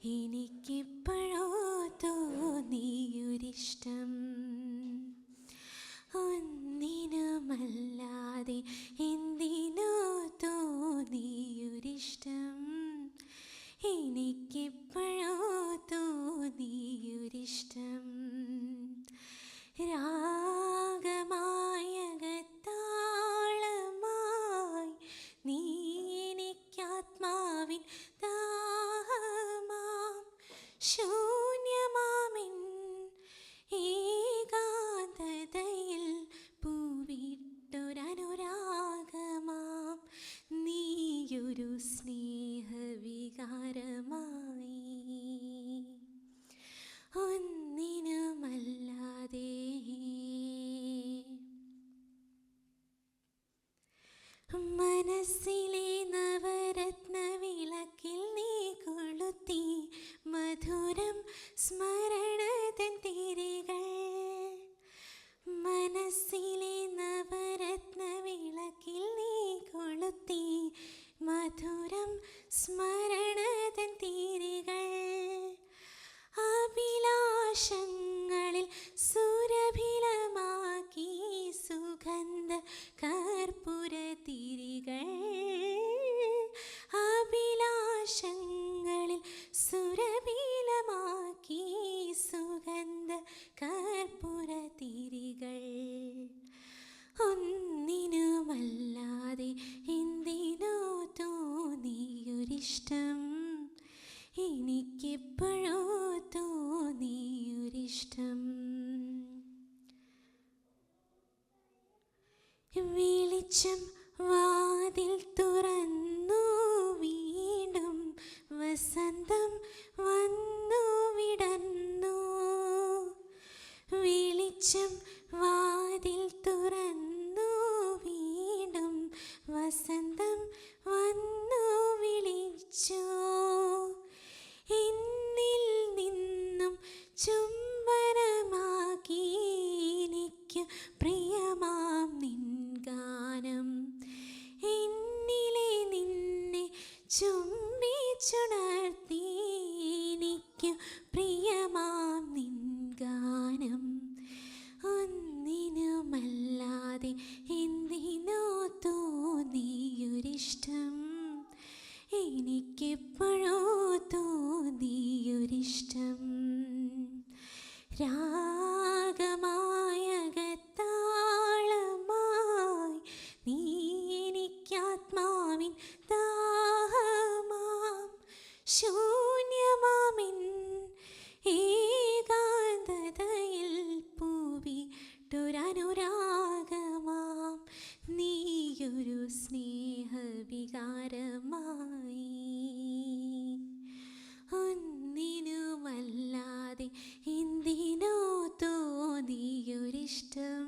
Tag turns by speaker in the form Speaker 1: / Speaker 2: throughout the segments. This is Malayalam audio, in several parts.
Speaker 1: എനിക്കിപ്പോഴോ തോന്നിയൊരിഷ്ടം, ഒന്നിനുമല്ലാതെ എന്തിനോ തോന്നിയൊരിഷ്ടം, എനിക്കിപ്പോഴോ തോന്നിയൊരിഷ്ടം. രാഗമായകത്താളമായി നീ എനിക്കാത്മാവിൻ ദാഹമാം, ശൂന്യമാമിൻ ഏകാന്തതയിൽ പൂവിട്ടൊരനുരാഗമാം നീയൊരു സ്നേഹവികാരമായി, ഒന്നിനുമല്ലാതെ. മനസ്സിലെ നവരത്ന വിളക്കിൽ നീ കൊളുത്തി മധുരം സ്മരണതൻ തിരികൾ, മനസ്സിലെ നവരത്ന വിളക്കിൽ നീ കൊളുത്തി മധുരം സ്മരണതൻ തിരികൾ, അഭിലാഷങ്ങളിൽ സുരഭിലമാക്കി സുഗന്ധ കർപ്പൂര തിരികൾ, അഭിലാഷങ്ങളിൽ സുരഭിലമാക്കി സുഗന്ധ കർപ്പൂര തിരികൾ, ഒന്നിനുമല്ലാതെ എന്തിനോ തോന്നിയൊരിഷ്ടം, എനിക്കെപ്പോഴോ തോന്നിയൊരിഷ്ടം. വെളിച്ചം വാതിൽ തുറന്നു, വീണ്ടും വസന്തം വന്നു വിടർന്നു, വെളിച്ചം വാതിൽ തുറന്നു, വീണ്ടും വസന്തം വന്നു വിളിച്ചു, എന്നിൽ നിന്നും ചുംബനമാക്കി എനിക്ക് പ്രിയമാം നിൻ ഗാനം, എന്നിലെ നിന്നെ ചുംബിച്ചുണർത്തി എനിക്ക് പ്രിയമാം നിൻ ഗാനം, ഒന്നിനുമല്ലാതെ എന്തിനോ തോന്നിയൊരിഷ്ടം, എനിക്കെപ്പോഴോ തോന്നിയൊരിഷ്ടം. രാഗമായകത്താളമായി നീ എനിക്കാത്മാവിൻ ദാഹമാം, ശൂന്യമാമിൻ ഏകാന്തതയിൽ പൂവിട്ടൊരനുരാഗമാം നീയൊരു സ്നേഹവികാരമായി, ഒന്നിനുമല്ലാതെ എന്തിനോ തോന്നിയൊരിഷ്ടം,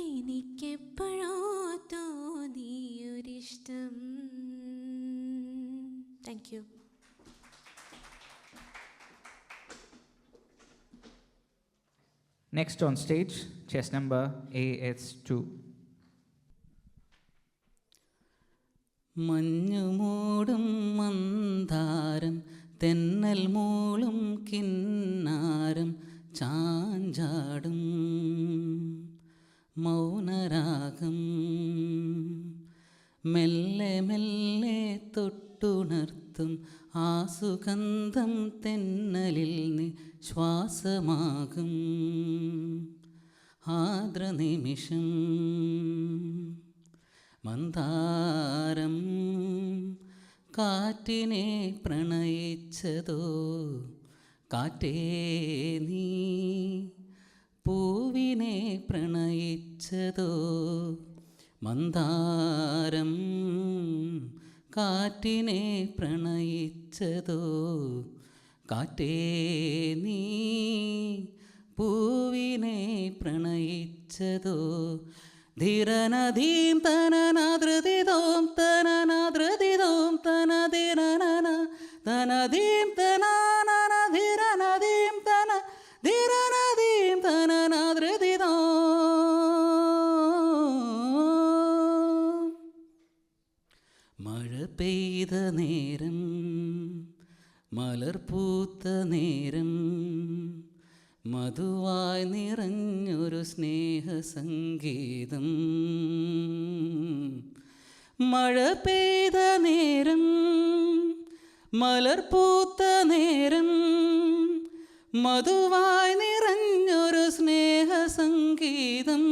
Speaker 1: എനിക്കെപ്പോഴോ തോന്നിയൊരിഷ്ടം. Thank you.
Speaker 2: Next on stage, chess number AS2.
Speaker 3: മഞ്ഞുമൂടും മന്ദാരം തെന്നൽ മൂളും കിന്നാരം ചാഞ്ചാടും മൗനരാഗം മെല്ലെ മെല്ലെ തൊട്ടുണർത്തും ആ സുഗന്ധം തെന്നലിൽ ശ്വാസമാകും ആർദ്രനിമിഷം മന്ദാരം കാറ്റിനെ പ്രണയിച്ചതോ കാറ്റേ നീ പൂവിനെ പ്രണയിച്ചതോ മന്ദാരം കാറ്റിനെ പ്രണയിച്ചതോ കാറ്റേ നീ പൂവിനെ പ്രണയിച്ചതോ ധീരനധീം തനനാദ്രതിതോം തനനാദ്രതിതോം തനധീരനന തനധീം തനാനന ധീരനധീം തന ധീരനധീം തനനാദ്രതിതോം. മഴ പെയ്ത നേരം മലർപൂത്ത നേരം മധുവായി നിറഞ്ഞൊരു സ്നേഹസംഗീതം. മഴ പെയ്ത നേരം മലർപൂത്ത നേരം മധുവായി നിറഞ്ഞൊരു സ്നേഹസംഗീതം.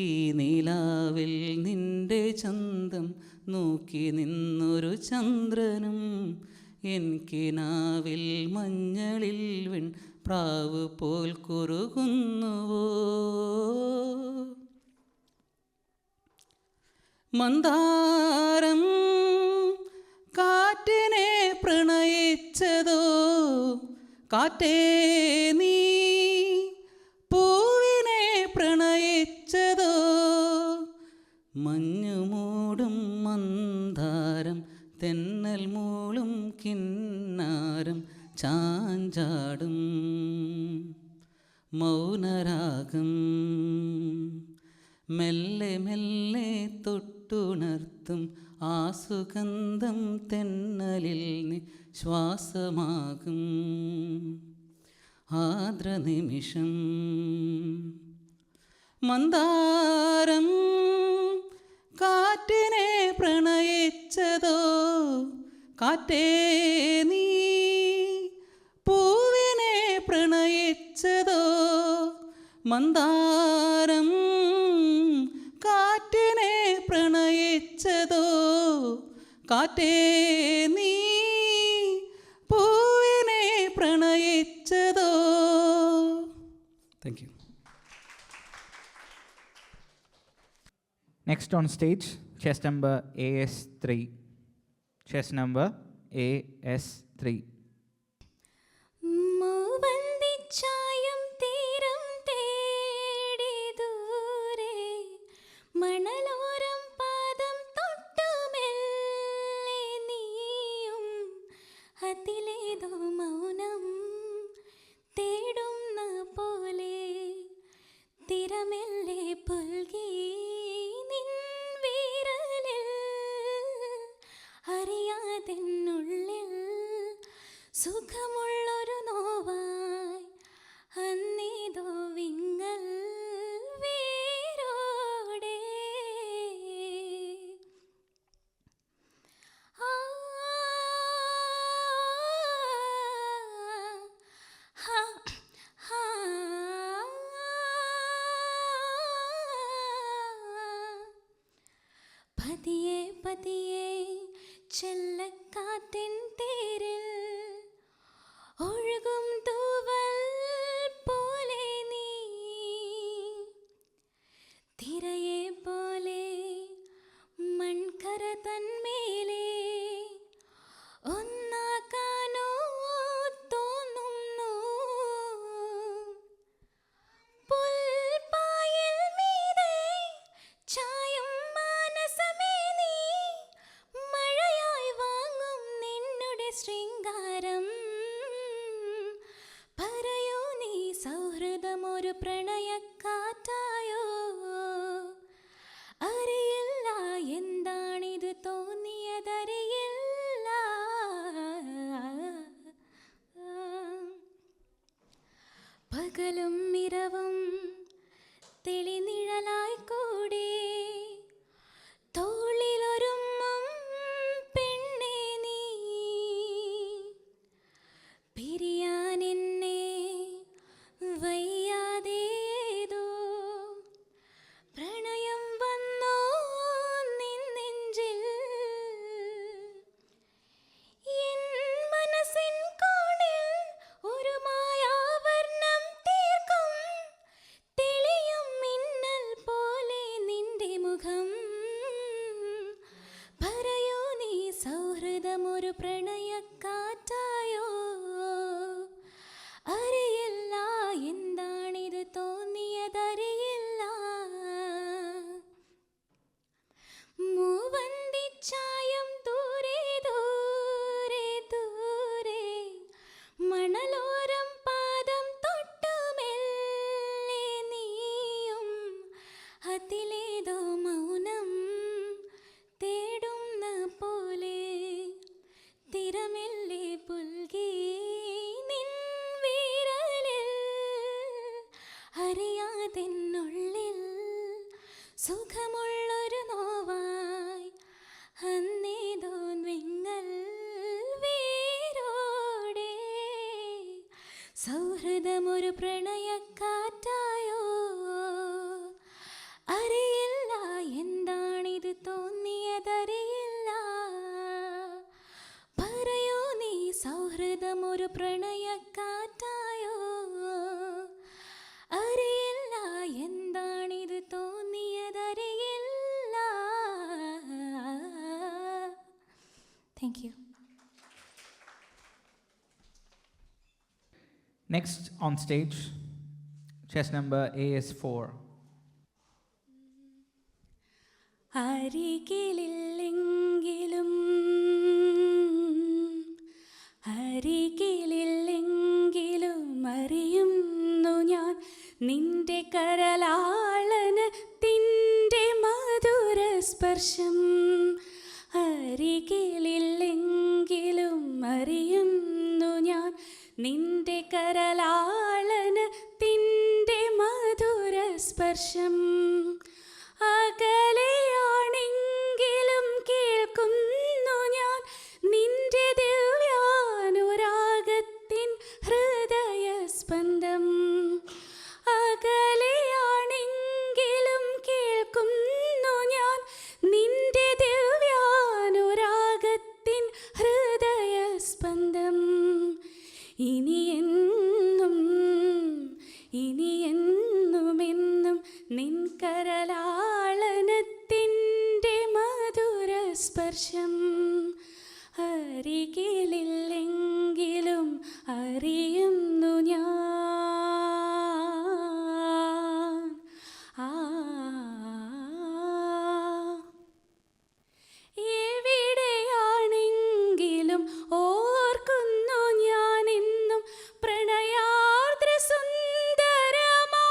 Speaker 3: ഈ നിലാവിൽ നിന്റെ ചന്തം നോക്കി നിന്നൊരു ചന്ദ്രനും എനിക്കിനാവിൽ മഞ്ഞളിൽ വെൺ പ്രാവ് പോൽ കുറുകുന്നുവോ. മന്ദാരം കാറ്റിനെ പ്രണയിച്ചതോ, കാറ്റേ നീ പൂവിനെ പ്രണയിച്ചതോ. മഞ്ഞുമൂടും മന്ദാരം തെന്നൽ മൂളും കിന്നാരം ചാഞ്ചാടും മൗനരാഗം. മെല്ലെ മെല്ലെ തൊട്ടുണർത്തും ആ സുഗന്ധം തെന്നലിൽ ശ്വാസമാകും ആർദ്രനിമിഷം. മന്ദാരം കാറ്റിനെ പ്രണയിച്ചതോ, കാറ്റേ നീ പൂവിനെ പ്രണയിച്ചതോ. മന്ദാരം കാറ്റിനെ പ്രണയിച്ചതോ, കാറ്റേ നീ പൂവിനെ പ്രണയിച്ചതോ. Thank you.
Speaker 2: Next on stage, chest number AS3. Chest number AS3.
Speaker 1: മൂവന്തിച്ചായം തീരം തേടി ദൂരെ മണലോരം പാദം തൊട്ടുമെല്ലെ നീയും അതിലേതോ മൗനം തേടുന്ന പോലെ തിരമെല്ലെ പുൽകി നിൻ വിരലിൽ അറിയാതെന്നുള്ളിൽ സുഖമുള്ളൊരു നോവായി അന്നേതോ വിങ്ങൽ വേരോടെ. ആ ഹാ ഹാ പതിയെ പതിയെ ചെല്ലക്കാറ്റിൻ തേരിൽ ഒഴുകും തൂവൽ പോലെ നീ തിരയെ പോലെ മൺകര തന്മേലെ ഒന്നാക്കാനോ തോന്നുന്നു. പുൽപ്പായിൽ മീതെ ചായും മാനസമേ നീ മഴയായി വാങ്ങും നിന്നുടെ ശൃംഗാരം. പറയൂ നീ സൗഹൃദമൊരു പ്രണയക്കാറ്റായോ. അറിയില്ല എന്താണിത് തോന്നിയതറിയില്ല. പകലും ഇരവും തെളിനിഴലായി കൂടി തോളിലൊരുമ്മും പെണ്ണേ നീ പിരിയാൻ എന്നെ വയ്യാതേതോ പ്രണയം വന്നോ നിൻ നെഞ്ചിൽ. സുഖമുള്ളൊരു നോവായി അന്നേതോ വിങ്ങൽ വേരോടെ സൗഹൃദമൊരു പ്രണയക്കാറ്റായോ അറിയില്ല എന്താണിത് തോന്നിയതറിയില്ല പറയൂ നീ സൗഹൃദമൊരു പ്രണയക്കാറ്റായോ അറിയില്ല എന്താണിത് തോന്നിയതറിയില്ല. Thank you.
Speaker 2: Next on stage, chess number AS4.
Speaker 1: അരികിലില്ലെങ്കിലും അരികിലില്ലെങ്കിലും അറിയുന്നു ഞാൻ നിന്റെ കരലാളനത്തിൻ്റെ മധുര സ്പർശം അരികിലില്ലെങ്കിലും അറിയുന്നു ഞാൻ നിന്റെ കരലാളനത്തിൻ്റെ മധുര സ്പർശം അകലെയാണെങ്കിലും കേൾക്കുന്നു ഞാൻ നിന്റെ ദിവ്യാനുരാഗത്തിൻ ഹൃദയസ്പന്ദം അകലെയാണെങ്കിലും കേൾക്കുന്നു ഞാൻ നിന്റെ ദിവ്യാനുരാഗത്തിൻ ഹൃദയസ്പന്ദം ഇനിയെന്നുമെന്നും നിൻ കരലാളനത്തിൻ്റെ മധുര സ്പർശം അരികിലില്ലെങ്കിലും അറിയുന്നു ഞാൻ എവിടെയാണെങ്കിലും ഓർക്കുന്നു ഞാനെന്നും പ്രണയാർദ്ര സുന്ദരമാ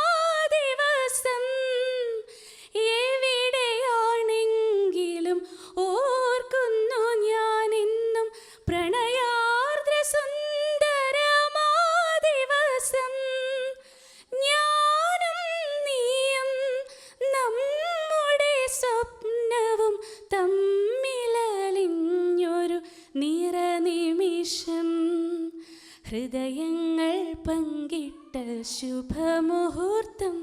Speaker 1: ദിവസം എവിടെയാണെങ്കിലും ഓർക്കുന്നു ഞാനെന്നും പ്രണയാർദ്ര സുന്ദരമാ ദിവസം ഞാനും നീയും നമ്മുടെ സ്വപ്നവും തമ്മിലലിഞ്ഞൊരു നിറനിമിഷം ഹൃദയങ്ങൾ പങ്കിട്ട ശുഭമുഹൂർത്തം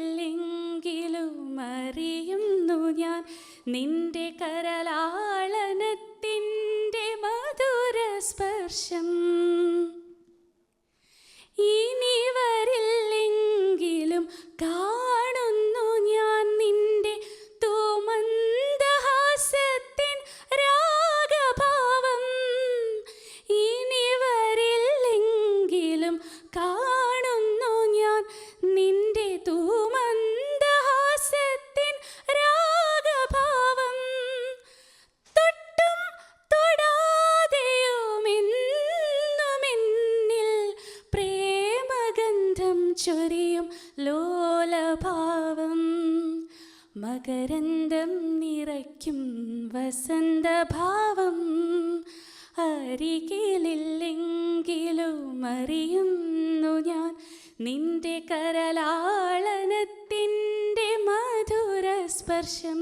Speaker 1: അരികിലില്ലെങ്കിലും അറിയുന്നു ഞാൻ നിന്റെ കരലാളനത്തിൻ്റെ മധുര സ്പർശം ഇനി വരില്ലെങ്കിലും കാണുന്നു ഞാൻ നിന്റെ തൂമന്ദഹാസത്തിൻ രാഗഭാവം ഇനി വരില്ലെങ്കിലും കാണുന്നു ഞാൻ നിന്റെ തൂമന്ദഹാസത്തിൻ രാഗഭാവം തൊട്ടും തൊടാതെയുമെന്നുമെന്നിൽ പ്രേമഗന്ധം ചൊരിയും ലോലഭാവം മകരന്തം നിറയ്ക്കും വസന്തഭാവം അരികിലില്ലെങ്കിലും അറിയുന്നു ഞാൻ നിന്റെ കരലാളനത്തിൻ്റെ മധുര സ്പർശം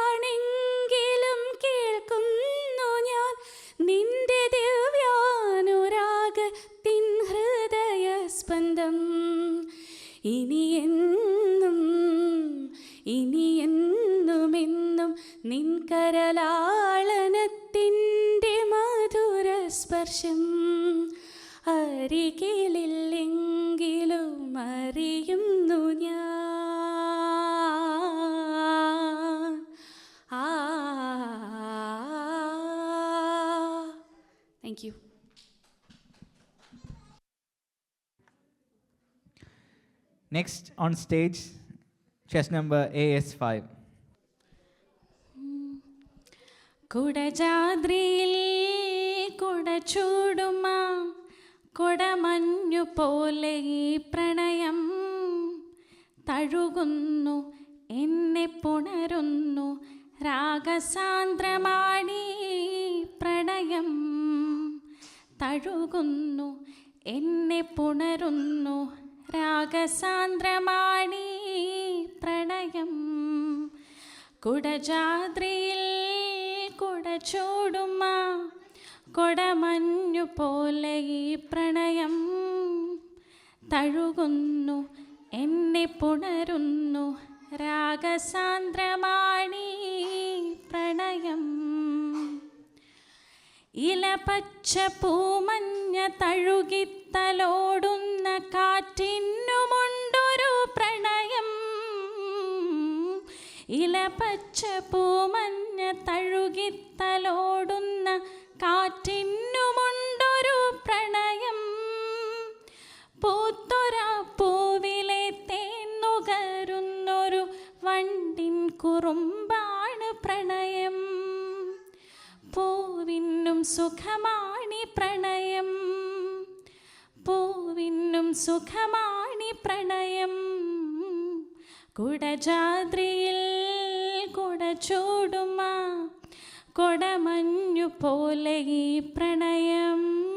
Speaker 1: അകലെയാണെങ്കിലും കേൾക്കുന്നു ഞാൻ നിന്റെ ദിവ്യാനുരാഗത്തിൻ ഹൃദയസ്പന്ദം ഇനിയെന്നുമെന്നും നിൻ കരലാളനത്തിൻ്റെ മധുര സ്പർശം അരികിലില്ലെങ്കിലും അറിയുന്നു ഞാൻ thank you.
Speaker 2: Next on stage, chess number AS5.
Speaker 1: കുടജാദ്രിയിൽ കുടചൂടുമാ കുടമഞ്ഞു പോലെ ഈ പ്രണയം തഴുകുന്നു എന്നെ പുണരുന്നു രാഗസാന്ദ്രമാണീ പ്രണയം തഴുകുന്നു എന്നെ പുണരുന്നു രാഗസാന്ദ്രമാണീ പ്രണയം. കുടജാദ്രിയിൽ കുടചൂടുമ കൊടമഞ്ഞു പോലെ ഈ പ്രണയം. തഴുകുന്നു എന്നെ പുണരുന്നു രാഗസാന്ദ്രമാണീ പ്രണയം. ഇലപച്ച പൂമഞ്ഞ തഴുകിത്തലോടുന്ന കാറ്റിനുമുണ്ടൊരു പ്രണയം. ഇലപച്ച പൂമഞ്ഞ തഴുകിത്തലോടുന്ന കാറ്റിനുമുണ്ടൊരു പ്രണയം. പൂത്തൊരാ പൂവിലെ തേന്നുകരുന്നൊരു വണ്ടിൻ കുറുമ്പാണ് പ്രണയം. പൂവിനും സുഖമാണി പ്രണയം. പൂവിനും സുഖമാണി പ്രണയം. കുടജാദ്രിയിൽ കുടചൂടുമ കൊടമഞ്ഞു പോലെ ഈ പ്രണയം.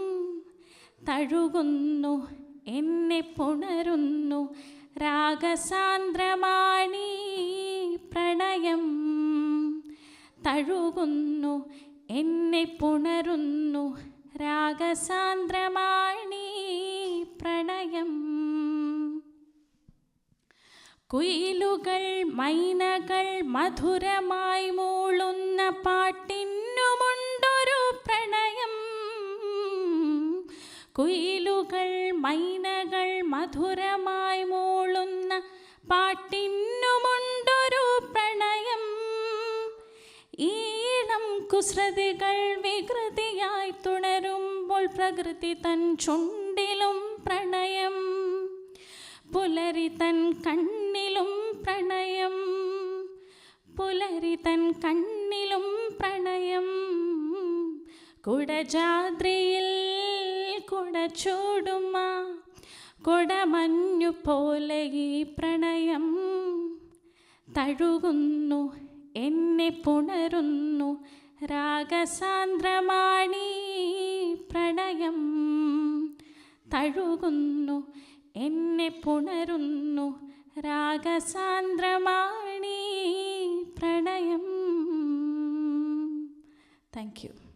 Speaker 1: തഴുകുന്നു എന്നെ പുണരുന്നു രാഗസാന്ദ്രമാണീ പ്രണയം. തഴുകുന്നു എന്നെ പുണരുന്നു രാഗസാന്ദ്രമാണീ പ്രണയം. കുയിലുകൾ മൈനകൾ മധുരമായി മൂളുന്ന പാട്ടിനുമുണ്ടൊരു പ്രണയം. കുയിലുകൾ മൈനകൾ മധുരമായി മൂളുന്ന പാട്ടിനുമുണ്ടൊരു പ്രണയം. ഈണം കുസൃതികൾ വികൃതിയായി തുണരുമ്പോൾ പ്രകൃതി തൻ ചുണ്ടിലും പ്രണയം. പുലരി തൻ കണ്ണിലും പ്രണയം. പുലരി തൻ കണ്ണിലും പ്രണയം. കുടജാദ്രിയിൽ കുടചൂടുമ കൊടമഞ്ഞു പോലെ ഈ പ്രണയം. തഴുകുന്നു എന്നെ പുണരുന്നു രാഗസാന്ദ്രമാണീ പ്രണയം. തഴുകുന്നു എന്നെ പുണരുന്നു രാഗസാന്ദ്രമാണീ പ്രണയം. Thank you.